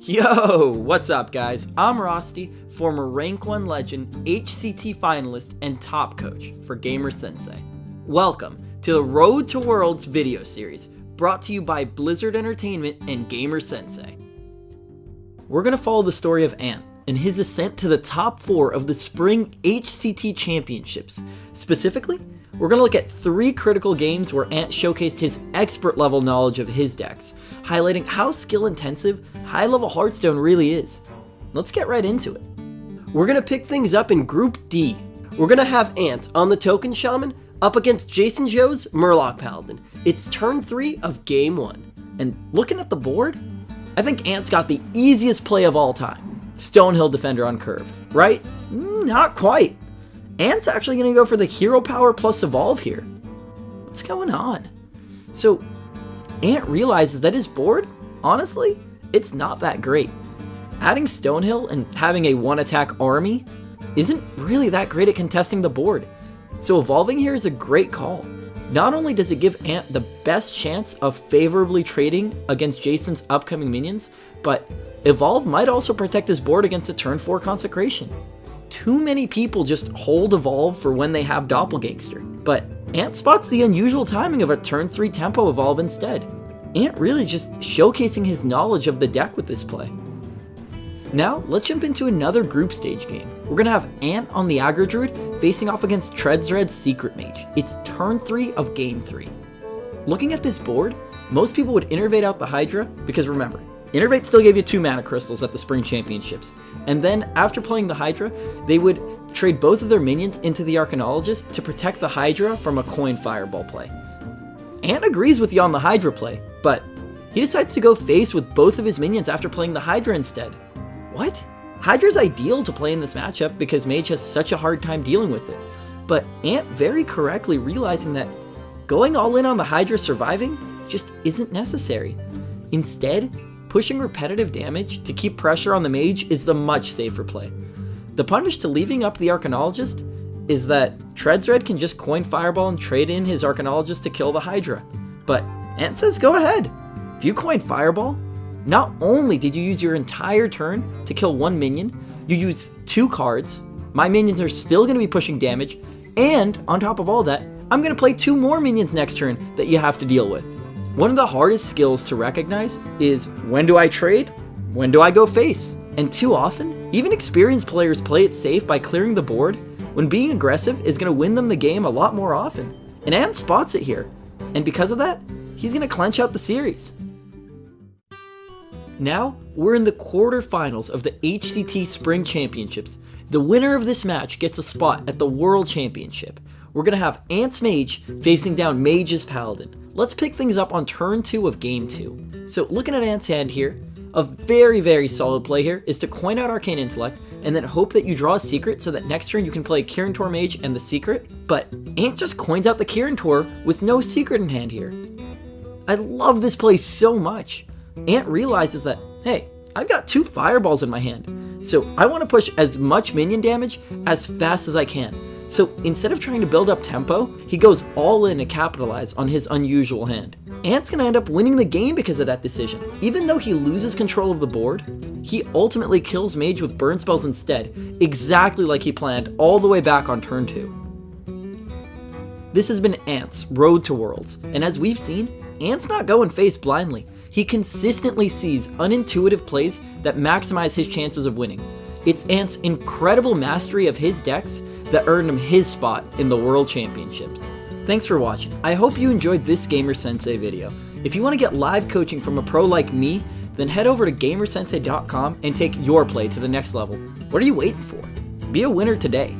Yo, what's up guys? I'm Rosty, former Rank 1 legend, HCT finalist, and top coach for GamerSensei. Welcome to the Road to Worlds video series, brought to you by Blizzard Entertainment and GamerSensei. We're going to follow the story of Ant and his ascent to the top 4 of the Spring HCT Championships. Specifically, we're going to look at 3 critical games where Ant showcased his expert level knowledge of his decks, highlighting how skill intensive high-level Hearthstone really is. Let's get right into it. We're going to pick things up in Group D. We're going to have Ant on the Token Shaman up against Jason Joe's Mage Paladin. It's turn 3 of Game 1. And looking at the board, I think Ant's got the easiest play of all time. Stonehill Defender on curve, right? Not quite. Ant's actually going to go for the Hero Power plus Evolve here. What's going on? So, Ant realizes that his board, honestly, it's not that great. Adding Stonehill and having a one-attack army isn't really that great at contesting the board. So evolving here is a great call. Not only does it give Ant the best chance of favorably trading against Jason's upcoming minions, but Evolve might also protect his board against a turn 4 Consecration. Too many people just hold Evolve for when they have Doppelgangster, but Ant spots the unusual timing of a turn 3 Tempo Evolve instead. Ant really just showcasing his knowledge of the deck with this play. Now, let's jump into another group stage game. We're going to have Ant on the Aggro Druid facing off against Treadsred's Secret Mage. It's turn 3 of Game 3. Looking at this board, most people would Innervate out the Hydra because remember, Innervate still gave you 2 mana crystals at the Spring Championships. And then after playing the Hydra, they would trade both of their minions into the Arcanologist to protect the Hydra from a coin fireball play. Ant agrees with you on the Hydra play, but he decides to go face with both of his minions after playing the Hydra instead. What? Hydra's ideal to play in this matchup because Mage has such a hard time dealing with it, but Ant very correctly realizing that going all in on the Hydra surviving just isn't necessary. Instead, pushing repetitive damage to keep pressure on the Mage is the much safer play. The punish to leaving up the Arcanologist is that Treadsred can just coin Fireball and trade in his Arcanologist to kill the Hydra. But Ant says go ahead. If you coin Fireball, not only did you use your entire turn to kill 1 minion, you use 2 cards, my minions are still going to be pushing damage, and on top of all that, I'm going to play 2 more minions next turn that you have to deal with. One of the hardest skills to recognize is when do I trade? When do I go face? And too often, even experienced players play it safe by clearing the board when being aggressive is going to win them the game a lot more often. And Ant spots it here. And because of that, he's going to clench out the series. Now, we're in the quarterfinals of the HCT Spring Championships. The winner of this match gets a spot at the World Championship. We're going to have Ant's Mage facing down Mage's Paladin. Let's pick things up on turn 2 of Game 2. So looking at Ant's hand here, a very solid play here is to coin out Arcane Intellect and then hope that you draw a secret so that next turn you can play Kirin Tor Mage and the secret, but Ant just coins out the Kirin Tor with no secret in hand here. I love this play so much. Ant realizes that, hey, I've got 2 fireballs in my hand, so I want to push as much minion damage as fast as I can. So instead of trying to build up tempo, he goes all in to capitalize on his unusual hand. Ant's going to end up winning the game because of that decision. Even though he loses control of the board, he ultimately kills Mage with burn spells instead, exactly like he planned all the way back on turn 2. This has been Ant's Road to Worlds, and as we've seen, Ant's not going face blindly. He consistently sees unintuitive plays that maximize his chances of winning. It's Ant's incredible mastery of his decks that earned him his spot in the World Championships. Thanks for watching. I hope you enjoyed this GamerSensei video. If you want to get live coaching from a pro like me, then head over to GamerSensei.com and take your play to the next level. What are you waiting for? Be a winner today.